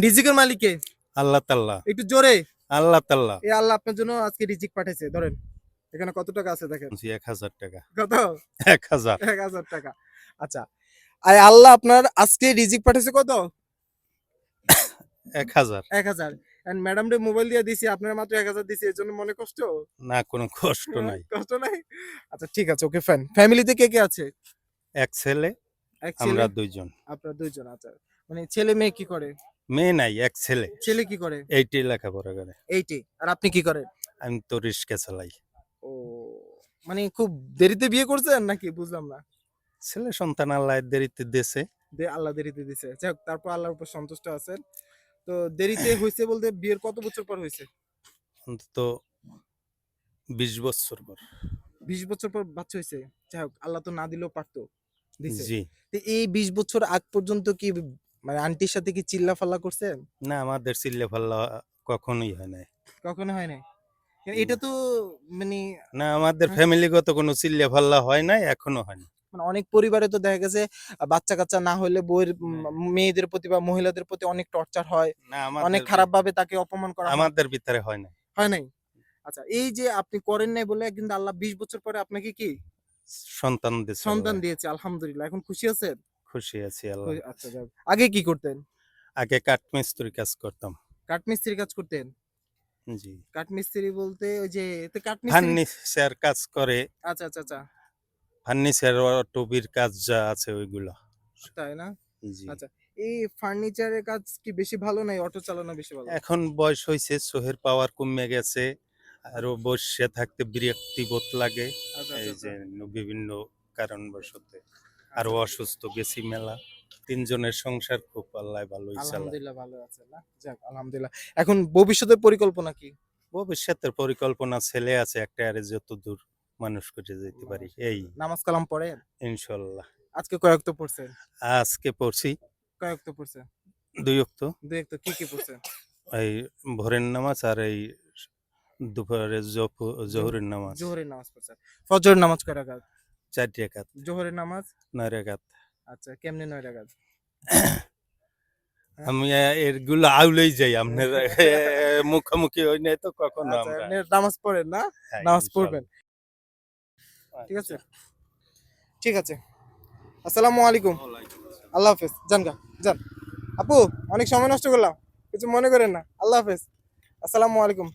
রিজিকের মালিক কে? আল্লাহ তাআলা। একটু জোরে। আল্লাহ তাআলা। এই আল্লাহ আপনার জন্য আজকে রিজিক পাঠাইছে। ধরেন। এখানে কত টাকা আছে দেখেন। 1000 টাকা। কত? 1000। 1000 টাকা। আচ্ছা। আর আল্লাহ আপনার আজকে রিজিক পাঠাইছে কত? 1000। 1000 এন্ড ম্যাডাম রে মোবাইল দিয়ে দিছি আপনার মাত্র 1000 দিছি এর জন্য মনে কষ্ট? না কোনো কষ্ট হ্যাঁ, নাই। কষ্ট নাই? আচ্ছা ঠিক আছে ওকে ফাইন। ফ্যামিলিতে কে কে আছে? এক ছেলে, এক আমরা ছেলে, 2 জন। আপনারা 2 জন আচ্ছা। মানে ছেলে মেয়ে কি করে? মেয়ে নাই, এক ছেলে। ছেলে কি করে? 8 লেখাপড়া করে। 8 আর আপনি কি করেন? আমি তো রিক্সা চালাই। ও মানে খুব দেরিতে বিয়ে করছেন নাকি বুঝলাম না। ছেলে সন্তান আল্লাহ দেরিতে দিয়েছে। আল্লাহ দেরিতে দিছে। যাক তারপর আল্লাহর উপর সন্তুষ্ট আছেন। তো দেরিতে হইছে বলতে বিয়ের কত বছর পর হইছে? অন্তত 20 বছর পর। 20 বছর পর বাচ্চা হইছে। যাই হোক আল্লাহ তো না দিলেও পারতো। দিছে। জি। তো এই 20 বছর আগ পর্যন্ত কি মানে আন্টির সাথে কি চিল্লাফাল্লা করছেন? না আমাদের চিল্লাফাল্লা কখনোই হয় নাই। কখনো হয় নাই। এটা তো মানে না আমাদের ফ্যামিলিগত কোনো চিল্লাফাল্লা হয় নাই, এখনো হয় না। মানে অনেক পরিবারে তো দেখা গেছে বাচ্চা-কাচ্চা না হইলে বউয়ের মেয়েদের প্রতি বা মহিলাদের প্রতি অনেক টর্চার হয়। না অনেক আমাদের খারাপ ভাবে তাকে অপমান করা হয়। আমাদের ভিতরে হয় নাই। হয় নাই? আচ্ছা এই যে আপনি করেন নাই বলে কিন্তু আল্লাহ 20 বছর পরে আপনাকে কি সন্তান দিয়েছে সন্তান আল্লাহ। দিয়েছে আলহামদুলিল্লাহ। এখন খুশি আছেন? খুশি আছি আল্লাহ। আচ্ছা যাক। আগে কি করতেন? আগে কাঠমিস্ত্রির কাজ করতাম। কাঠমিস্ত্রির কাজ করতেন? জি। কাঠমিস্ত্রি বলতে ওই যে তো কাঠমিস্ত্রি ফার্নিচার কাজ করে। আচ্ছা, আচ্ছা, আচ্ছা। ফার্নিচার টুবির কাজ যা আছে ওইগুলো। তাই না? জি। আচ্ছা। এই ফার্নিচারের কাজ কি বেশি ভালো নাই অটো চালানো বেশি ভালো? এখন বয়স হইছে, চোখের পাওয়ার কমে গেছে। আরো বসে থাকতে বিরক্তি বোধ লাগে। আচ্ছা, এই আচ্ছা, যে আচ্ছা। বিভিন্ন কারণবশত। আরো আচ্ছা। অসুস্থ গেছি মেলা। ৩ জনের সংসার খুব আল্লাহ ভালোই চালায়। আলহামদুলিল্লাহ ভালো আছেন না? যাক আলহামদুলিল্লাহ। এখন ভবিষ্যতের পরিকল্পনা কি? ভবিষ্যতের পরিকল্পনা ছেলে আছে একটা আরে যতদূর মানুষ করে যেতে পারি এই নামাজ কালাম পড়েন? ইনশাল্লাহ। আজকে কয় ওয়াক্ত পড়ছেন? আজকে পড়ছি কয় ওয়াক্ত পড়ছেন? 2 ওয়াক্ত। 2 ওয়াক্ত কি, কি পড়ছেন? এই ভোরের নামাজ আর এই দুপুরে জোহরের নামাজ। জোহরের নামাজ পড়ছেন। ফজরের নামাজ কয় রাকাত? 4 রাকাত। জোহরের নামাজ? 9 রাকাত। আচ্ছা কেমনে 9 রাকাত? আমি এগুলো আউলেই যাই আপনার মুখোমুখি হই নাই তো কখনো আচ্ছা আমরা। এমনি নামাজ পড়েন না? হ্যাঁ, নামাজ ইনশাআল্লাহ। পড়বেন। ঠিক আছে? ঠিক আছে। আসসালামু আলাইকুম। আল্লাহ হাফেজ। যান গা, যান। আপু অনেক সময় নষ্ট করলাম। কিছু মনে করেন না। আল্লাহ হাফেজ। আসসালামু আলাইকুম।